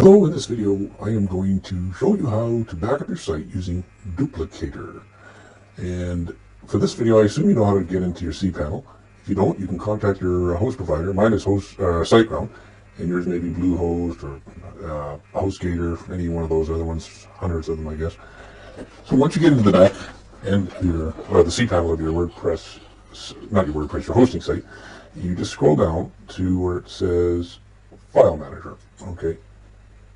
Hello, in this video I am going to show you how to back up your site using Duplicator. And for this video I assume you know how to get into your cPanel. If you don't, you can contact your host provider. Mine is SiteGround, and yours may be Bluehost or HostGator, any one of those other ones, hundreds of them I guess. So once you get into the back end of the cPanel of your WordPress, not your WordPress, your hosting site, you just scroll down to where it says File Manager, okay?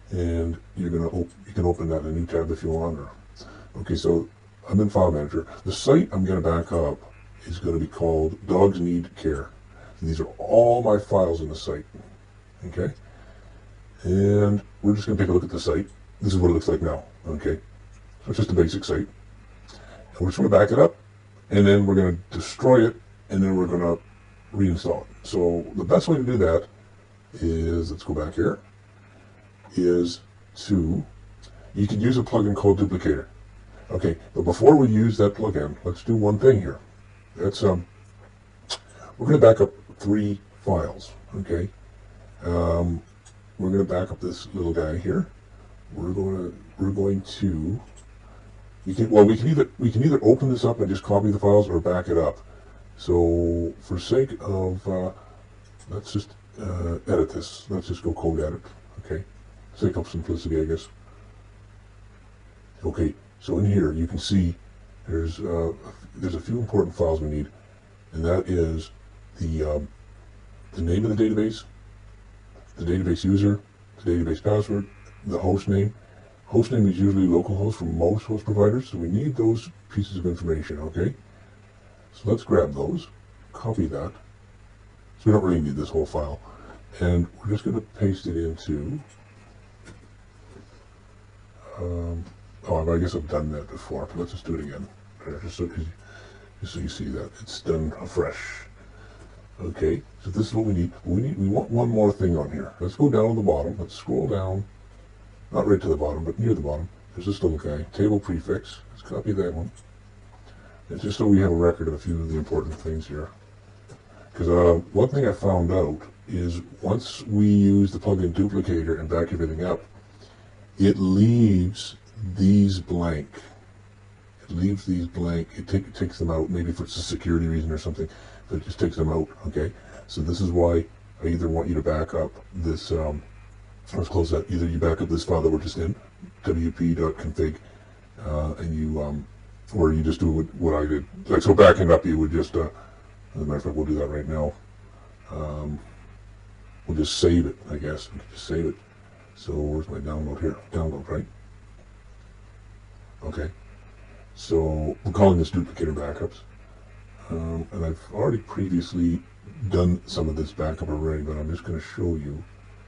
And you can open that in a new tab if you want. Okay, so I'm in File Manager. The site I'm going to back up is going to be called Dogs Need Care. And these are all my files in the site. Okay, and we're just going to take a look at the site. This is what it looks like now. Okay, so it's just a basic site, and we're just going to back it up, and then we're going to destroy it, and then we're going to reinstall it. So the best way to do that is, let's go back here, is you can use a plugin called Duplicator. Okay, but before we use that plugin, let's do one thing here. That's we're going to back up 3 files. Okay, we're going to back up this little guy here. We can either open this up and just copy the files or back it up. So for sake of let's just edit this. Let's just go code edit. Okay, sake of simplicity, I guess. Okay, so in here you can see there's a few important files we need, and that is the name of the database, the database user, the database password, the host name. Host name is usually localhost for most host providers, so we need those pieces of information. Okay, so let's grab those, copy that. So we don't really need this whole file, and we're just going to paste it into I guess I've done that before, but let's just do it again, just so you see that it's done afresh. Okay, so this is what we need. We want one more thing on here. Let's go down to the bottom. Let's scroll down, not right to the bottom, but near the bottom. There's this little guy, table prefix. Let's copy that one. It's just so we have a record of a few of the important things here. Because one thing I found out is once we use the plugin Duplicator and back everything up, it leaves these blank. It takes them out, maybe for a security reason or something, but it just takes them out. Okay, so this is why I either want you to back up this, let's close that, either you back up this file that we're just in, wp.config, and you, or you just do what I did. Like, so backing up, you would just, as a matter of fact, we'll do that right now. We'll just save it, I guess. We can just save it. So where's my download here? Download, right? Okay. So we're calling this Duplicator Backups. And I've already previously done some of this backup already, but I'm just going to show you.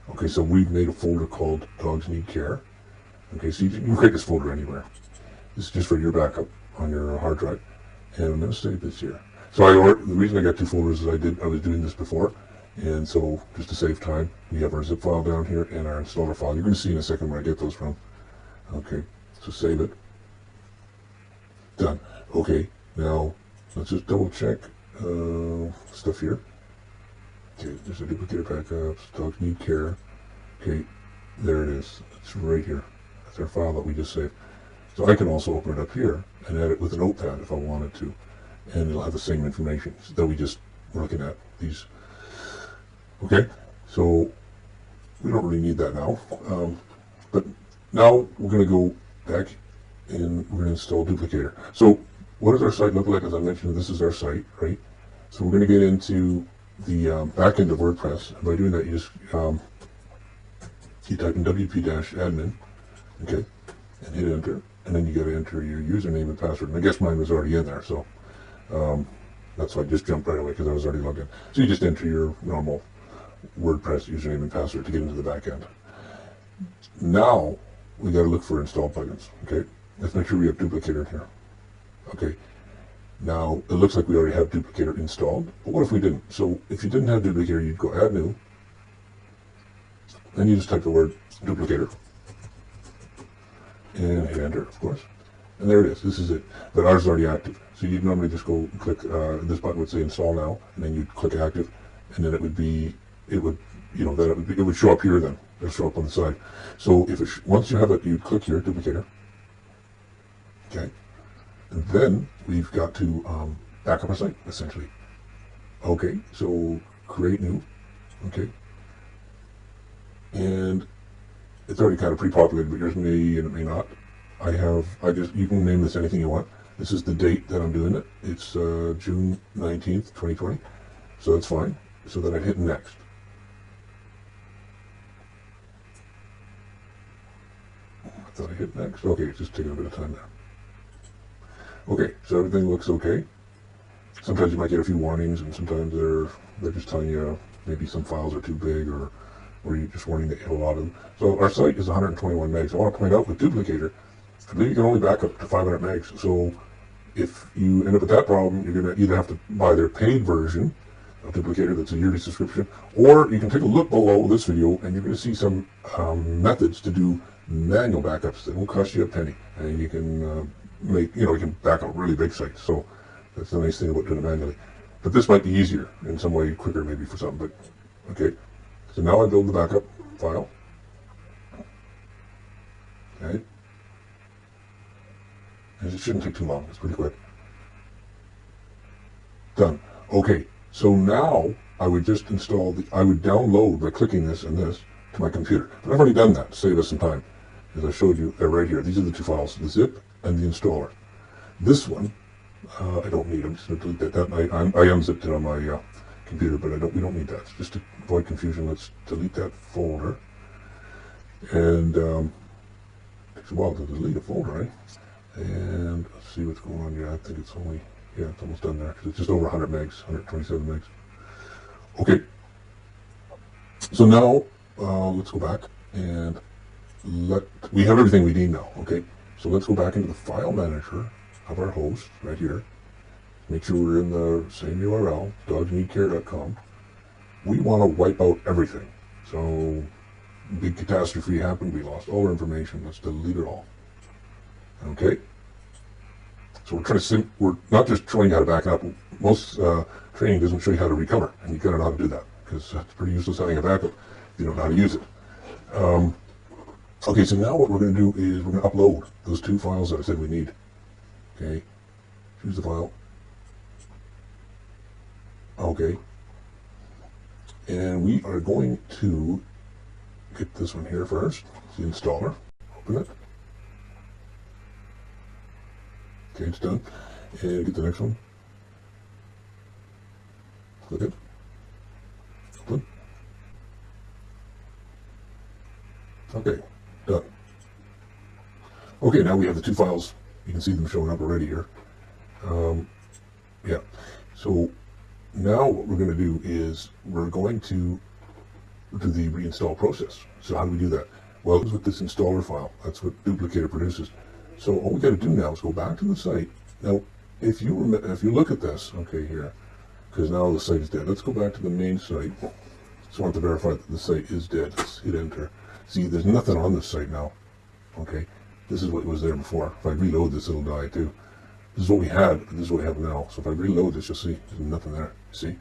Okay, so we've made a folder called Dogs Need Care. Okay, so you can create this folder anywhere. This is just for your backup on your hard drive. And I'm going to save this here. So the reason I got 2 folders is I was doing this before. And so just to save time, we have our zip file down here and our installer file. You're going to see in a second where I get those from. Okay, so save it. Done. Okay, now let's just double check stuff here. Okay, there's a Duplicator Backups, Dogs Need Care. Okay, there it is. It's right here. That's our file that we just saved. So I can also open it up here and add it with a notepad if I wanted to. And it'll have the same information that we just were looking at. These. Okay, so we don't really need that now. But now we're going to go back and we're going to install Duplicator. So what does our site look like? As I mentioned, this is our site, right? So we're going to get into the back end of WordPress. And by doing that, you just you type in wp-admin, okay, and hit enter. And then you got to enter your username and password. And I guess mine was already in there, so that's why I just jumped right away because I was already logged in. So you just enter your normal WordPress username and password to get into the back end. Now we got to look for install plugins. Okay, let's make sure we have Duplicator in here. Okay, now it looks like we already have Duplicator installed, but what if we didn't? So if you didn't have Duplicator, you'd go add new, then you just type the word Duplicator and hit enter, of course, and there it is. This is it, but ours is already active. So you'd normally just go click this button would say install now, and then you'd click active, and then it would be, it would show up here then. It'll show up on the side. So if once you have it, you click here, Duplicator. Okay. And then we've got to back up our site, essentially. Okay, so create new. Okay. And it's already kind of pre-populated, but yours may and it may not. You can name this anything you want. This is the date that I'm doing it. It's June 19th, 2020. So that's fine. So then I hit next. I thought I hit next. Okay, it's just taking a bit of time there. Okay, so everything looks okay. Sometimes you might get a few warnings, and sometimes they're just telling you maybe some files are too big, or you're just warning that you hit a lot of them. So our site is 121 megs. I want to point out with Duplicator, I believe you can only back up to 500 megs. So if you end up with that problem, you're going to either have to buy their paid version of Duplicator, that's a yearly subscription, or you can take a look below this video and you're going to see some methods to do manual backups that won't cost you a penny, and you can you can back up really big sites. So that's the nice thing about doing it manually. But this might be easier in some way, quicker maybe for something. But okay, so now I build the backup file. Okay, and it shouldn't take too long. It's pretty quick. Done. Okay. So now I would just I would download by clicking this and this to my computer. But I've already done that to save us some time. As I showed you, they're right here. These are the two files, the zip and the installer. This one, I don't need. I'm just going to delete that. I unzipped it on my computer, but we don't need that. Just to avoid confusion, let's delete that folder. And it takes a while to delete a folder, right? And let's see what's going on here. I think it's only, yeah, it's almost done there, because it's just over 100 megs, 127 megs. Okay. So now, let's go back and we have everything we need now, okay? So let's go back into the file manager of our host, right here. Make sure we're in the same URL, dogsneedcare.com. We want to wipe out everything. So, big catastrophe happened, we lost all our information, let's delete it all. Okay? So we're not just showing you how to back up. Most training doesn't show you how to recover, and you gotta know how to do that, because it's pretty useless having a backup if you don't know how to use it. Okay, so now what we're going to do is we're going to upload those two files that I said we need. Okay, choose the file. Okay, and we are going to get this one here first, the installer. Open it. Okay, it's done. And get the next one. Click it. Open. Okay, done. Okay, now we have the two files. You can see them showing up already here. Yeah, so now what we're going to do is we're going to do the reinstall process. So how do we do that? Well, it's with this installer file. That's what Duplicator produces. So all we got to do now is go back to the site. Now, if you look at this, okay, here, because now the site is dead. Let's go back to the main site. Just want to verify that the site is dead. Let's hit enter. See, there's nothing on this site now. Okay, this is what was there before. If I reload this, it'll die too. This is what we had, this is what we have now. So if I reload this, you'll see there's nothing there. See?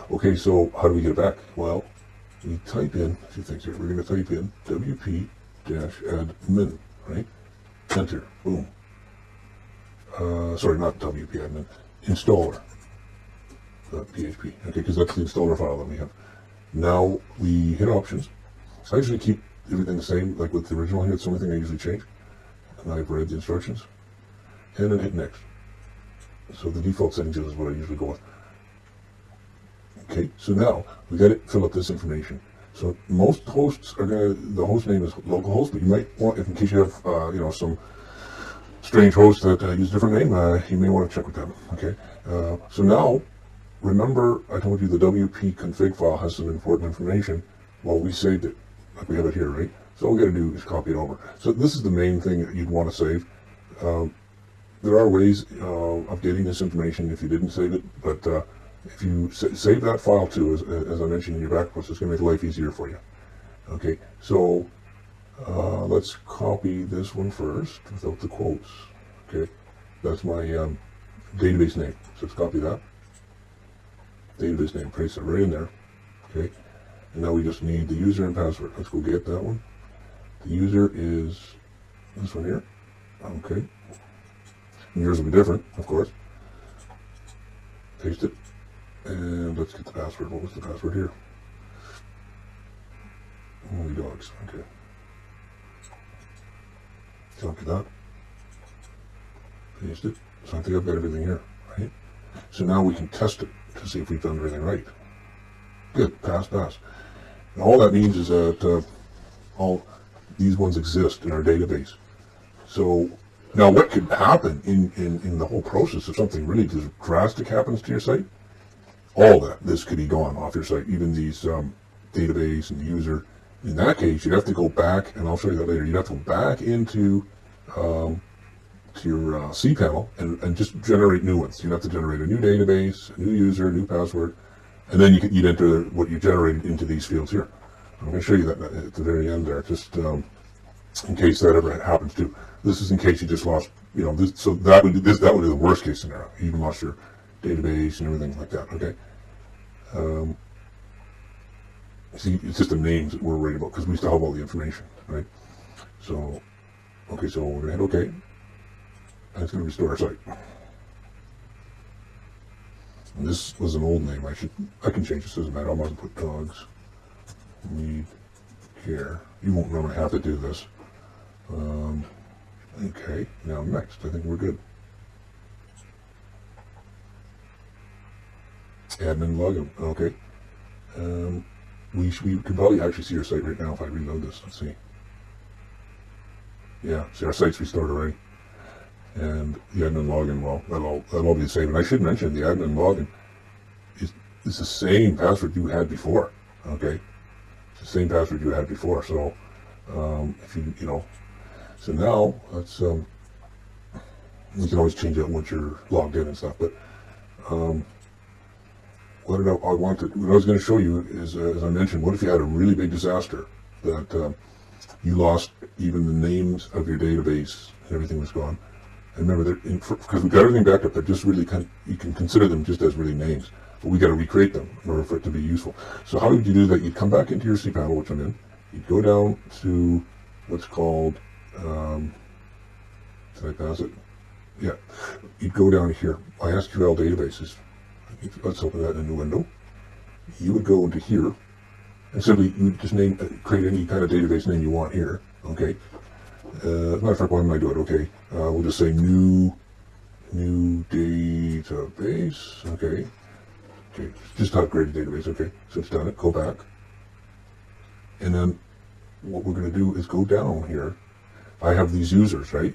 Okay, so how do we get it back? Well, we type in a few things here. We're going to type in wp-admin, right? Enter. Boom. Sorry, not wp-admin. Installer.php. Okay, because that's the installer file that we have. Now we hit options. So I usually keep everything the same, like with the original here. It's the only thing I usually change. And I've read the instructions. And then hit next. So the default settings is what I usually go with. Okay, so now we got to fill up this information. So most hosts are the host name is localhost, but you might want, if in case you have, some strange hosts that use a different name, you may want to check with them. Okay, so now remember I told you the wp-config file has some important information. Well, we saved it, like we have it here, right? So all we got to do is copy it over. So this is the main thing that you'd want to save. There are ways of getting this information if you didn't save it, but if you save that file too, as I mentioned in your backups, it's going to make life easier for you. Okay, so let's copy this one first without the quotes. Okay, that's my database name. So let's copy that. Database name, paste it right in there. Okay, And now we just need the user and password. Let's go get that one. The user is this one here. Okay. And yours will be different, of course. Paste it. And let's get the password. What was the password here? Only dogs. Okay. Copy that. Paste it. So I think I've got everything here, right? So now we can test it to see if we've done everything right. Good. Pass, pass. And all that means is that all these ones exist in our database. So now what could happen in the whole process if something really drastic happens to your site? All that, this could be gone off your site, even these database and the user. In that case, you'd have to go back, and I'll show you that later, you'd have to go back into to your cPanel and just generate new ones. You'd have to generate a new database, a new user, a new password, and then you'd enter what you generated into these fields here. I'm going to show you that at the very end there, just in case that ever happens too. This is in case you just lost, so that would be the worst case scenario. You even lost your database and everything like that. Okay. See, it's just the names that we're worried about because we still have all the information, right? So, okay, so we're gonna hit OK, and it's gonna restore our site. And this was an old name. I can change this. Doesn't matter. I'm gonna put dogs need care. You won't normally have to do this. Okay, now next. I think we're good. Admin login. Okay. We can probably actually see our site right now if I reload this. Let's see. Yeah, see our site's restored already. And the admin login, well, that'll all be the same. And I should mention the admin login is the same password you had before. Okay, it's the same password you had before. So if so now let's you can always change that once you're logged in and stuff. But what I was going to show you is, as I mentioned, what if you had a really big disaster that you lost even the names of your database and everything was gone. And remember that because we've got everything backed up, they're just really you can consider them just as really names, but we got to recreate them in order for it to be useful. So how would you do that? You'd come back into your cPanel, which I'm in. You'd go down to what's called, did I pass it? Yeah. You'd go down here, MySQL databases. Let's open that in a new window. You would go into here and simply you would just create any kind of database name you want here. Okay. As a matter of fact, why don't I do it? Okay. We'll just say new database. Okay. Okay. Just not create a database. Okay. So it's done it. Go back. And then what we're going to do is go down here. I have these users, right?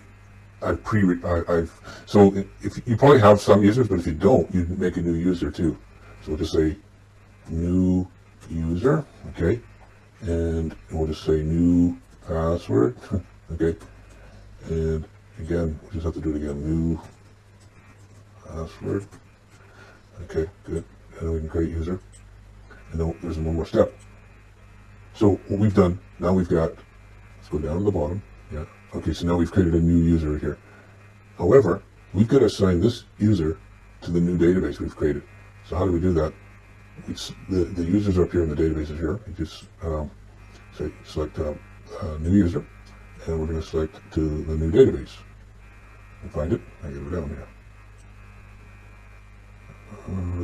So if you probably have some users, but if you don't, you'd make a new user too. So we'll just say new user, okay, and we'll just say new password, okay, and again, we just have to do it again, new password, okay, good, and then we can create user, and then there's one more step. So what we've done, now we've got, let's go down to the bottom, yeah. Okay, so now we've created a new user here. However, we've got to assign this user to the new database we've created. So how do we do that? The users are up here and the database is here. You just select new user, and we're going to select to the new database. And find it. I get it down here.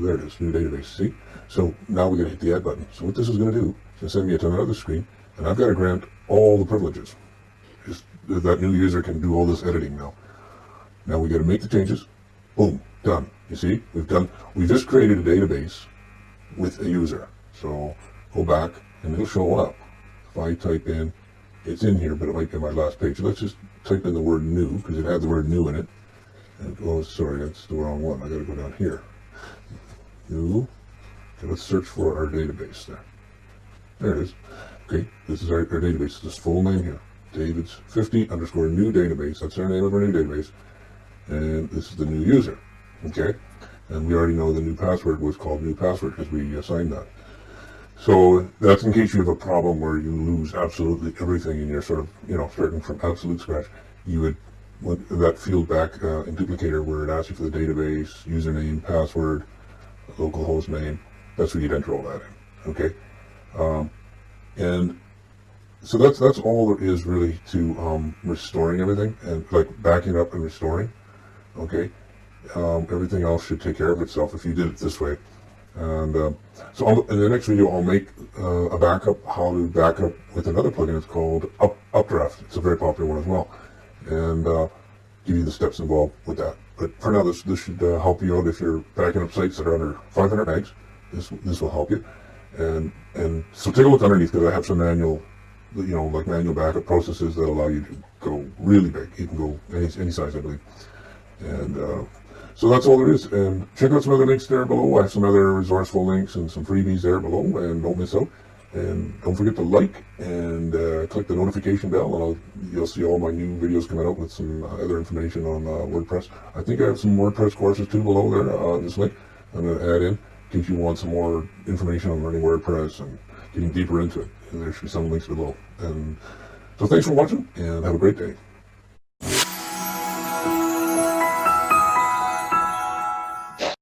There it is, new database. See? So now we're going to hit the add button. So what this is going to do is send me to another screen, and I've got to grant all the privileges. That new user can do all this editing now. Now we got to make the changes. Boom, done. You see, we've just created a database with a user. So go back and it'll show up. If I type in, it's in here, but it might be my last page. Let's just type in the word new because it had the word new in it. And, oh, sorry, that's the wrong one. I got to go down here. New. Okay, let's search for our database there. There it is. Okay, this is our database. This full name here. David's 50 underscore new database. That's our name of our new database. And this is the new user. Okay. And we already know the new password was called new password because we assigned that. So that's in case you have a problem where you lose absolutely everything and you're sort of, starting from absolute scratch. You would want that field back in Duplicator where it asks you for the database, username, password, local host name. That's where you'd enter all that in. Okay. And so that's all there is really to restoring everything, and like backing up and restoring. Okay, everything else should take care of itself if you did it this way. And so in the next video, I'll make a backup, how to back up with another plugin. It's called Updraft. It's a very popular one as well, and give you the steps involved with that. But for now, this should help you out if you're backing up sites that are under 500 megs. This will help you. And so take a look underneath, because I have some manual, like manual backup processes that allow you to go really big. You can go any size, I believe. And so that's all there is. And check out some other links there below. I have some other resourceful links and some freebies there below, and don't miss out. And don't forget to like and click the notification bell, and you'll see all my new videos coming out with some other information on WordPress. I think I have some WordPress courses too below there. This link I'm going to add in in case you want some more information on learning WordPress and getting deeper into it. And there should be some links below. And so thanks for watching, and have a great day.